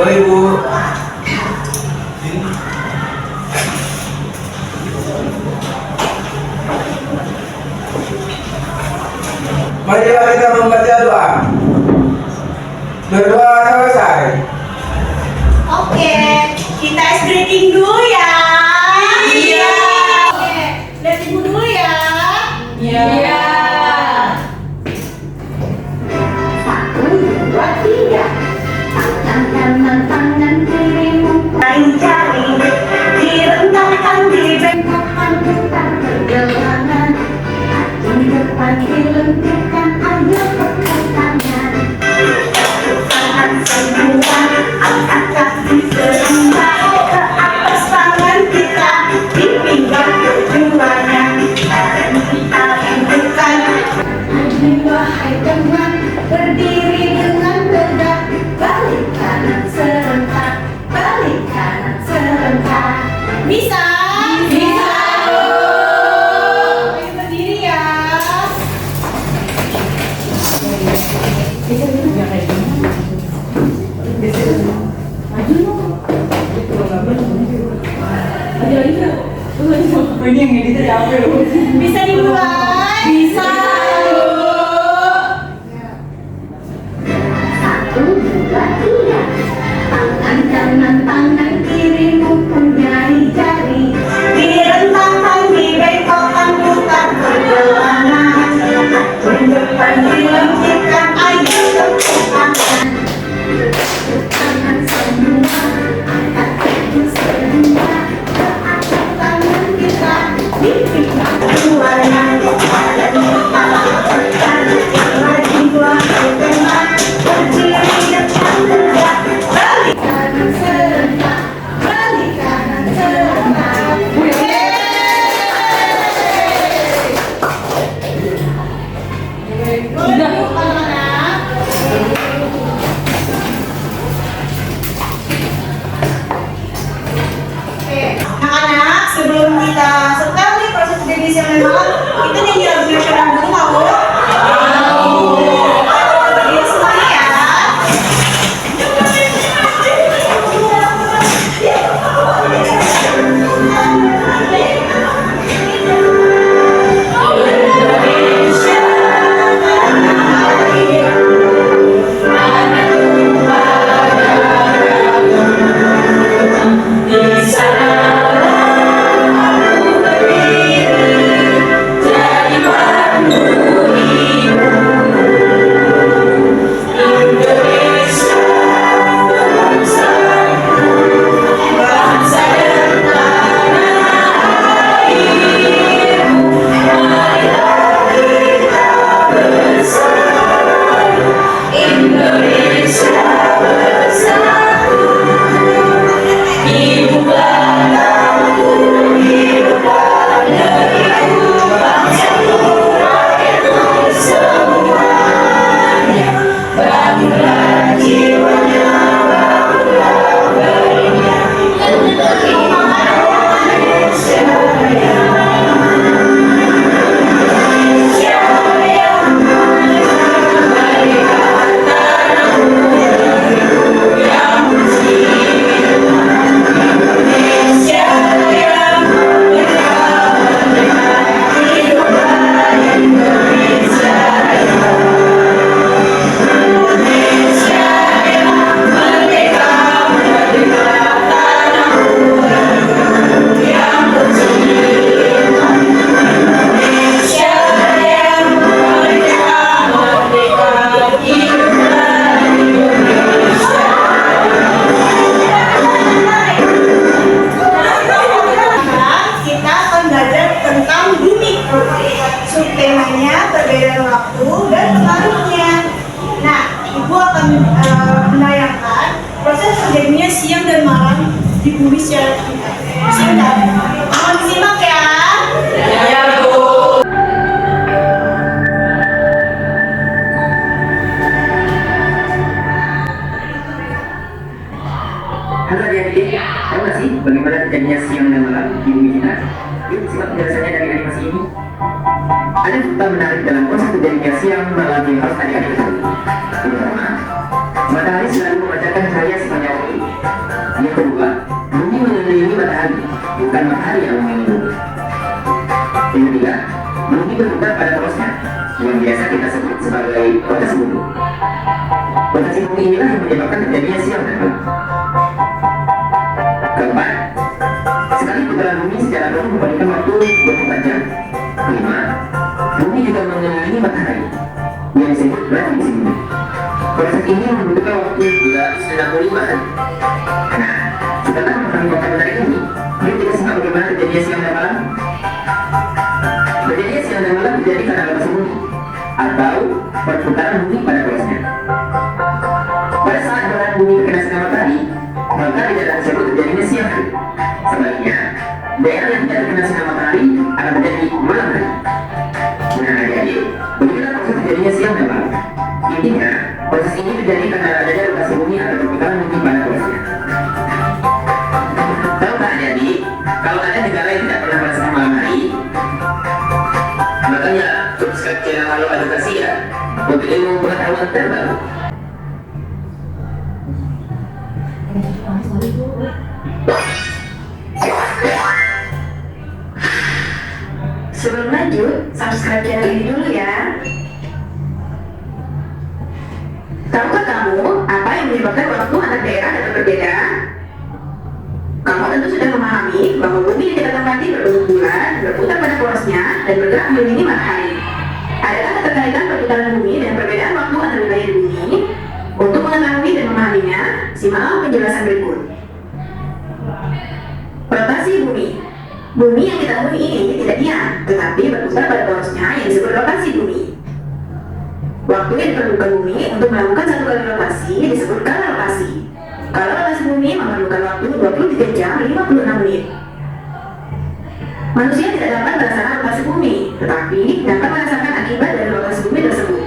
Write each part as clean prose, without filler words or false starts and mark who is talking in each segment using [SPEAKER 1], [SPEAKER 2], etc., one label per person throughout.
[SPEAKER 1] Boleh Bu. Marilah kita membaca doa. Berdoa selesai.
[SPEAKER 2] Oke, kita ice breaking dulu ya. Iya. Oke, lihat ibu dulu ya.
[SPEAKER 3] Iya.
[SPEAKER 4] Satu, dua, tiga. Tangan kanan, tangan kirimu. Jari, direntangkan, dibengkokkan, bukan pergelangan. Kaki depan dilentikkan, ayo pegang tangan. Tangan semua, angkat kaki serentak ke atas tangan kita, di pinggang keduanya. Tangan kita hidupkan. Wahai teman, berdiri dengan tegak, balik kanan serentak, balik kanan serentak.
[SPEAKER 2] Bisa?
[SPEAKER 4] Bisa.
[SPEAKER 2] Ayo berdiri ya.
[SPEAKER 3] Ini yang edit apa ya?
[SPEAKER 2] Bisa dimulai?
[SPEAKER 3] Bisa.
[SPEAKER 4] Satu, dua, tiga. Tangan kanan, tangan kirimu punyai jari. Direntangkan, dibengkokkan, bukan pergelangan. Kaki depan dilentikkan, ayo tepuk tangan. Tepuk tangan semua, angkat kaki semua. Ke atas tangan kita, di pinggang keduanya. Badan kita angkat, lagi dua setengah. Berdiri depan tegak, balik kanan serentak, balik kanan serentak.
[SPEAKER 2] Boleh Bu, anak-anak. Oke, anak-anak, sebelum kita setel nih proses jenis yang memang kita nyanyi lagu nasional dulu mau? Berdiri semuanya ya. Kita akan belajar tentang bumi. Subtemanya perbedaan waktu dan pengaruhnya. Nah, Ibu akan menayangkan proses terjadinya siang dan malam di bumi secara singkat. Mohon disimak ya.
[SPEAKER 3] Ya, Bu.
[SPEAKER 5] Halo adik-adik, tahu nggak sih bagaimana terjadinya siang dan malam di bumi kita? Yuk simak penjelasannya dari animasi ini. Ada fakta menarik dalam proses terjadinya siang malam yang harus adik-adik ketahui. Yang pertama, matahari selalu memancarkan cahaya sepanjang waktu waktu. Yang kedua, bumi mengelilingi matahari, bukan matahari yang mengelilingi bumi. Yang ketiga, bumi berputar pada porosnya, yang biasa kita sebut sebagai rotasi bumi. Rotasi bumi inilah yang menyebabkan terjadinya siang dan malam. Keempat, sekali putaran bumi secara penuh memberikan waktu 24 jam. Kelima, bumi juga mengelilingi matahari, yang disebut gravitasi bumi. Proses ini membutuhkan waktu 265 hari. Nah, setelah memahami fakta menarik ini, yuk kita simak bagaimana terjadinya siang dan malam. Terjadinya siang dan malam terjadi karena rotasi bumi atau perputaran bumi pada porosnya. Pada saat belahan bumi terkena sinar matahari, maka di daerah tersebut terjadinya siang hari. Sebaliknya, daerah yang tidak terkena sinar matahari akan terjadi malam hari. Nah, jadi beginilah proses terjadinya siang dan malam. Intinya, proses ini terjadi karena adanya rotasi bumi atau perputaran bumi pada porosnya. Tahu tak jadi, kalau ada negara yang tidak pernah merasakan malam hari, makanya subscribe channel Halo Edukasi ya, untuk ilmu pengetahuan terbaru.
[SPEAKER 4] Sebelum lanjut, subscribe channel ini dulu ya. Tahukah kamu apa yang menyebabkan waktu antar daerah dapat berbeda? Kamu tentu sudah memahami bahwa bumi yang kita tempati berbentuk bulat, berputar pada porosnya, dan bergerak mengelilingi matahari. Adakah keterkaitan perputaran bumi dan perbedaan waktu antar wilayah di bumi? Untuk mengetahui dan memahaminya, simaklah penjelasan berikut. Rotasi bumi. Bumi yang kita temui ini tidak diam, tetapi berputar pada porosnya yang disebut rotasi bumi. Waktu yang diperlukan bumi untuk melakukan satu kali rotasi disebut kala rotasi. Kala rotasi bumi memerlukan waktu 23 jam 56 menit. Manusia tidak dapat merasakan rotasi bumi, tetapi dapat merasakan akibat dari rotasi bumi tersebut.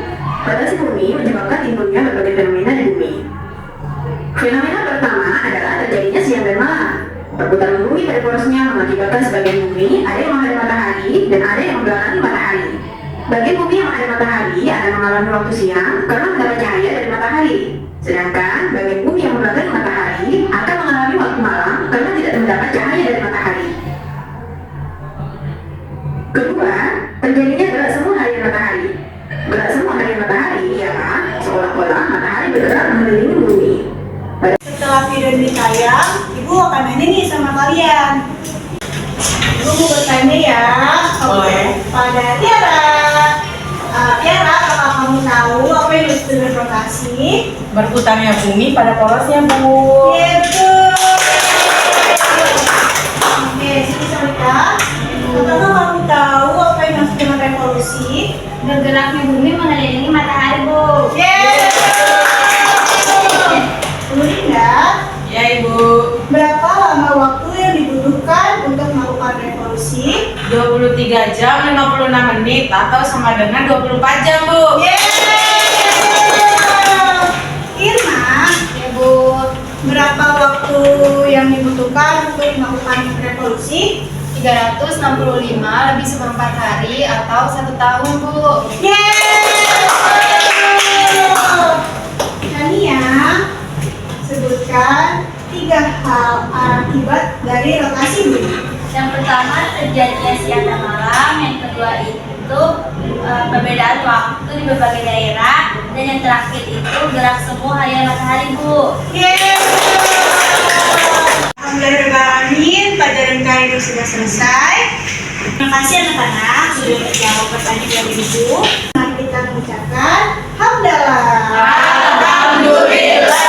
[SPEAKER 4] Rotasi bumi menyebabkan timbulnya berbagai fenomena di bumi. Fenomena pertama adalah terjadinya siang dan malam. Perputaran bumi pada porosnya mengakibatkan sebagian bumi ada yang menghadap matahari dan ada yang membelakangi matahari. Bagian bumi yang menghadap matahari akan mengalami waktu siang karena mendapat cahaya dari matahari. Sedangkan bagian bumi yang membelakangi matahari akan mengalami waktu malam karena tidak mendapat cahaya dari matahari. Kedua, terjadinya gerak semu harian matahari. Gerak semu harian matahari ialah seolah-olah matahari bergerak mengelilingi bumi.
[SPEAKER 2] Setelah video ini tayang, Ibu akan nanya nih sama kalian. Ibu mau bertanya ya. Pada Tiara. Tiara, apakah kamu tahu apa yang disebut rotasi?
[SPEAKER 3] Berputarnya bumi pada porosnya, Bu.
[SPEAKER 2] Iya, betul. Oke, Siti Salika. Apakah kamu tahu apa yang maksud dengan revolusi?
[SPEAKER 6] Bergeraknya bumi mengelilingi matahari, Bu.
[SPEAKER 2] Linda,
[SPEAKER 3] Ya, Ibu.
[SPEAKER 2] berapa lama waktu yang dibutuhkan untuk melakukan revolusi?
[SPEAKER 3] 23 jam 56 menit atau sama dengan 24 jam, Bu.
[SPEAKER 2] Irma,
[SPEAKER 6] Ya, Bu.
[SPEAKER 2] berapa waktu yang dibutuhkan untuk melakukan revolusi?
[SPEAKER 6] 365 lebih seperempat hari atau 1 tahun, Bu.
[SPEAKER 2] Tania, sebutkan 3 hal akibat dari rotasi bumi.
[SPEAKER 6] Yang pertama terjadinya siang dan malam, yang kedua itu perbedaan waktu di berbagai daerah, dan yang terakhir itu gerak semu harian matahari, Bu.
[SPEAKER 2] Alhamdulillahirrahmanirrahim, pelajaran kali ini sudah selesai. Terima kasih anak-anak sudah menjawab pertanyaan dari Ibu. Mari kita mengucapkan hamdalah.
[SPEAKER 3] Alhamdulillah.